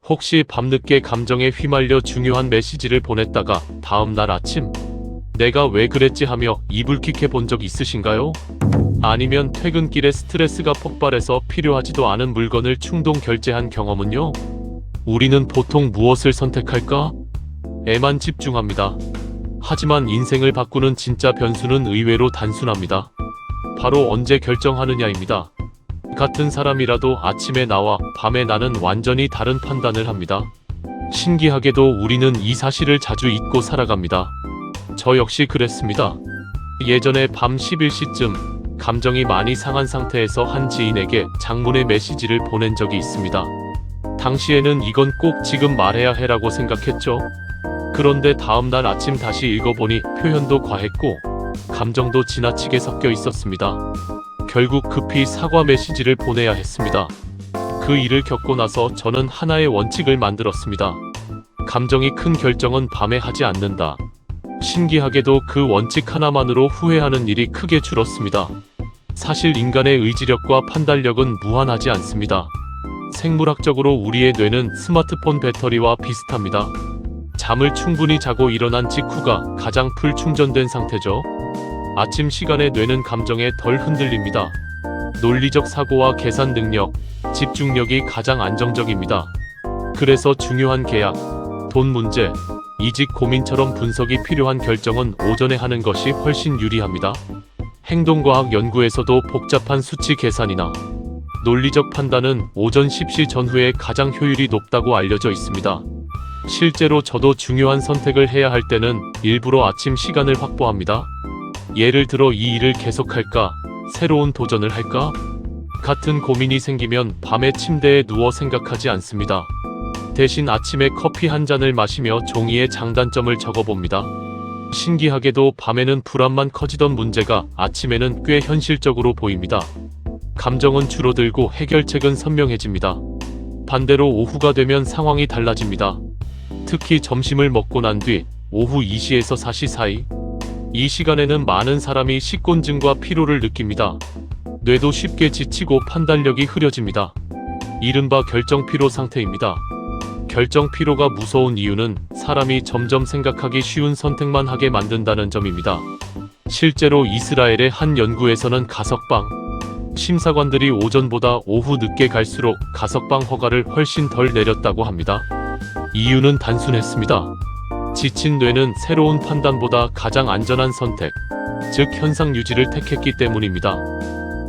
혹시 밤늦게 감정에 휘말려 중요한 메시지를 보냈다가 다음날 아침 내가 왜 그랬지 하며 이불킥해 본 적 있으신가요? 아니면 퇴근길에 스트레스가 폭발해서 필요하지도 않은 물건을 충동 결제한 경험은요? 우리는 보통 무엇을 선택할까? 에만 집중합니다. 하지만 인생을 바꾸는 진짜 변수는 의외로 단순합니다. 바로 언제 결정하느냐입니다. 같은 사람이라도 아침에 나와 밤에 나는 완전히 다른 판단을 합니다. 신기하게도 우리는 이 사실을 자주 잊고 살아갑니다. 저 역시 그랬습니다. 예전에 밤 11시쯤 감정이 많이 상한 상태에서 한 지인에게 장문의 메시지를 보낸 적이 있습니다. 당시에는 이건 꼭 지금 말해야 해라고 생각했죠. 그런데 다음날 아침 다시 읽어보니 표현도 과했고 감정도 지나치게 섞여 있었습니다. 결국 급히 사과 메시지를 보내야 했습니다. 그 일을 겪고 나서 저는 하나의 원칙을 만들었습니다. 감정이 큰 결정은 밤에 하지 않는다. 신기하게도 그 원칙 하나만으로 후회하는 일이 크게 줄었습니다. 사실 인간의 의지력과 판단력은 무한하지 않습니다. 생물학적으로 우리의 뇌는 스마트폰 배터리와 비슷합니다. 잠을 충분히 자고 일어난 직후가 가장 풀 충전된 상태죠. 아침 시간에 뇌는 감정에 덜 흔들립니다. 논리적 사고와 계산 능력, 집중력이 가장 안정적입니다. 그래서 중요한 계약, 돈 문제, 이직 고민처럼 분석이 필요한 결정은 오전에 하는 것이 훨씬 유리합니다. 행동과학 연구에서도 복잡한 수치 계산이나 논리적 판단은 오전 10시 전후에 가장 효율이 높다고 알려져 있습니다. 실제로 저도 중요한 선택을 해야 할 때는 일부러 아침 시간을 확보합니다. 예를 들어 이 일을 계속할까? 새로운 도전을 할까? 같은 고민이 생기면 밤에 침대에 누워 생각하지 않습니다. 대신 아침에 커피 한 잔을 마시며 종이에 장단점을 적어봅니다. 신기하게도 밤에는 불안만 커지던 문제가 아침에는 꽤 현실적으로 보입니다. 감정은 줄어들고 해결책은 선명해집니다. 반대로 오후가 되면 상황이 달라집니다. 특히 점심을 먹고 난 뒤 오후 2시에서 4시 사이, 이 시간에는 많은 사람이 식곤증과 피로를 느낍니다. 뇌도 쉽게 지치고 판단력이 흐려집니다. 이른바 결정피로 상태입니다. 결정피로가 무서운 이유는 사람이 점점 생각하기 쉬운 선택만 하게 만든다는 점입니다. 실제로 이스라엘의 한 연구에서는 가석방 심사관들이 오전보다 오후 늦게 갈수록 가석방 허가를 훨씬 덜 내렸다고 합니다. 이유는 단순했습니다. 지친 뇌는 새로운 판단보다 가장 안전한 선택, 즉 현상 유지를 택했기 때문입니다.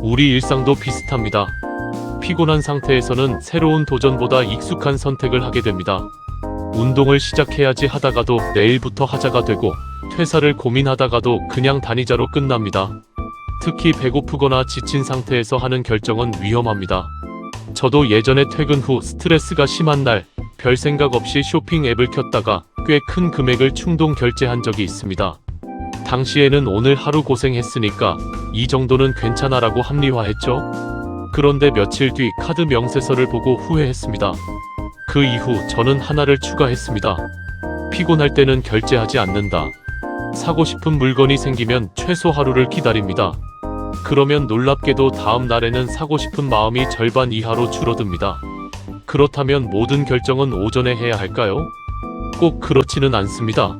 우리 일상도 비슷합니다. 피곤한 상태에서는 새로운 도전보다 익숙한 선택을 하게 됩니다. 운동을 시작해야지 하다가도 내일부터 하자가 되고, 퇴사를 고민하다가도 그냥 다니자로 끝납니다. 특히 배고프거나 지친 상태에서 하는 결정은 위험합니다. 저도 예전에 퇴근 후 스트레스가 심한 날 별 생각 없이 쇼핑 앱을 켰다가 꽤 큰 금액을 충동 결제한 적이 있습니다. 당시에는 오늘 하루 고생했으니까 이 정도는 괜찮아라고 합리화했죠. 그런데 며칠 뒤 카드 명세서를 보고 후회했습니다. 그 이후 저는 하나를 추가했습니다. 피곤할 때는 결제하지 않는다. 사고 싶은 물건이 생기면 최소 하루를 기다립니다. 그러면 놀랍게도 다음 날에는 사고 싶은 마음이 절반 이하로 줄어듭니다. 그렇다면 모든 결정은 오전에 해야 할까요? 꼭 그렇지는 않습니다.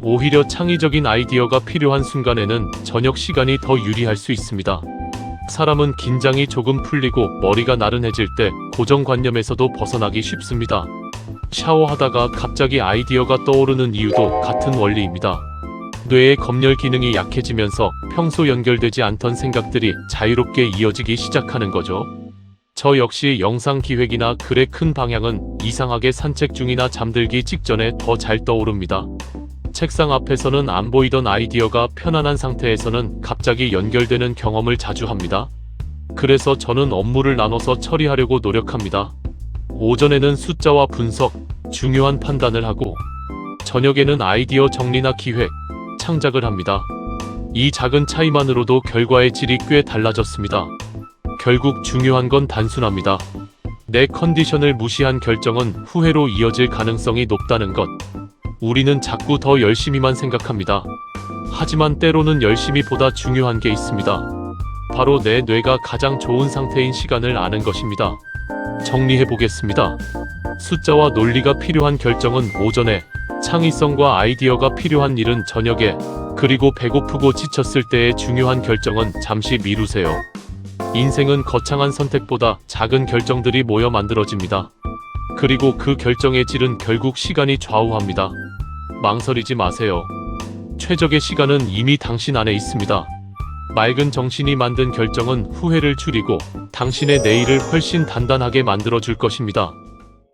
오히려 창의적인 아이디어가 필요한 순간에는 저녁 시간이 더 유리할 수 있습니다. 사람은 긴장이 조금 풀리고 머리가 나른해질 때 고정관념에서도 벗어나기 쉽습니다. 샤워하다가 갑자기 아이디어가 떠오르는 이유도 같은 원리입니다. 뇌의 검열 기능이 약해지면서 평소 연결되지 않던 생각들이 자유롭게 이어지기 시작하는 거죠. 저 역시 영상 기획이나 글의 큰 방향은 이상하게 산책 중이나 잠들기 직전에 더 잘 떠오릅니다. 책상 앞에서는 안 보이던 아이디어가 편안한 상태에서는 갑자기 연결되는 경험을 자주 합니다. 그래서 저는 업무를 나눠서 처리하려고 노력합니다. 오전에는 숫자와 분석, 중요한 판단을 하고, 저녁에는 아이디어 정리나 기획, 창작을 합니다. 이 작은 차이만으로도 결과의 질이 꽤 달라졌습니다. 결국 중요한 건 단순합니다. 내 컨디션을 무시한 결정은 후회로 이어질 가능성이 높다는 것. 우리는 자꾸 더 열심히만 생각합니다. 하지만 때로는 열심히보다 중요한 게 있습니다. 바로 내 뇌가 가장 좋은 상태인 시간을 아는 것입니다. 정리해보겠습니다. 숫자와 논리가 필요한 결정은 오전에, 창의성과 아이디어가 필요한 일은 저녁에, 그리고 배고프고 지쳤을 때의 중요한 결정은 잠시 미루세요. 인생은 거창한 선택보다 작은 결정들이 모여 만들어집니다. 그리고 그 결정의 질은 결국 시간이 좌우합니다. 망설이지 마세요. 최적의 시간은 이미 당신 안에 있습니다. 맑은 정신이 만든 결정은 후회를 줄이고 당신의 내일을 훨씬 단단하게 만들어 줄 것입니다.